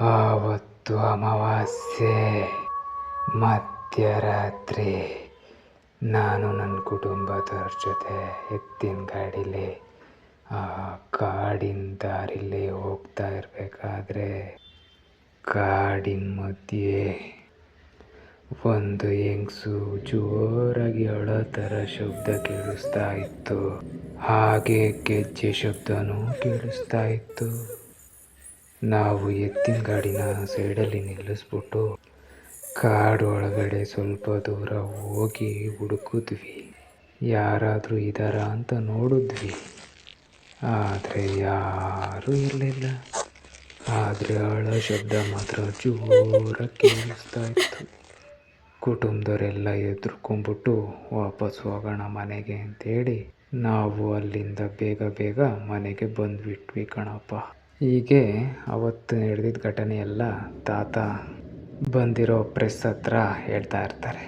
ಆವತ್ತು ಅಮಾವಾಸ್ಯೆ ಮಧ್ಯರಾತ್ರಿ. ನಾನು ನನ್ನ ಕುಟುಂಬದವ್ರ ಜೊತೆ ಎತ್ತಿನ ಗಾಡೀಲಿ ಆ ಕಾಡಿನ ದಾರಿಲಿ ಹೋಗ್ತಾ ಇರಬೇಕಾದ್ರೆ ಕಾಡಿನ ಮಧ್ಯೆ ಒಂದು ಹೆಂಗಸು ಜೋರಾಗಿ ಅಳೋ ಥರ ಶಬ್ದ ಕೇಳಿಸ್ತಾ ಇತ್ತು. ಹಾಗೆ ಗೆಜ್ಜೆ ಶಬ್ದನೂ ಕೇಳಿಸ್ತಾ ಇತ್ತು. ನಾವು ಎತ್ತಿನ ಗಾಡಿನ ಸೈಡಲ್ಲಿ ನಿಲ್ಲಿಸ್ಬಿಟ್ಟು ಕಾಡು ಒಳಗಡೆ ಸ್ವಲ್ಪ ದೂರ ಹೋಗಿ ಹುಡುಕಿದ್ವಿ, ಯಾರಾದರೂ ಇದ್ದಾರಾ ಅಂತ ನೋಡಿದ್ವಿ. ಆದರೆ ಯಾರೂ ಇರಲಿಲ್ಲ. ಆದರೆ ಅಳೋ ಶಬ್ದ ಮಾತ್ರ ಜೋರಾಗಿ ಕೇಳಿಸ್ತಾ ಇತ್ತು. ಕುಟುಂಬದವರೆಲ್ಲ ಎದುರ್ಕೊಂಡ್ಬಿಟ್ಟು ವಾಪಸ್ ಹೋಗೋಣ ಮನೆಗೆ ಅಂತೇಳಿ ನಾವು ಅಲ್ಲಿಂದ ಬೇಗ ಬೇಗ ಮನೆಗೆ ಬಂದುಬಿಟ್ವಿ ಕಣಪ್ಪ. ಹೀಗೆ ಅವತ್ತು ನಡೆದಿದ್ದ ಘಟನೆ ಎಲ್ಲ ತಾತ ಬಂದಿರೋ ಪ್ರೆಸ್ ಹತ್ರ ಹೇಳ್ತಾ ಇರ್ತಾರೆ.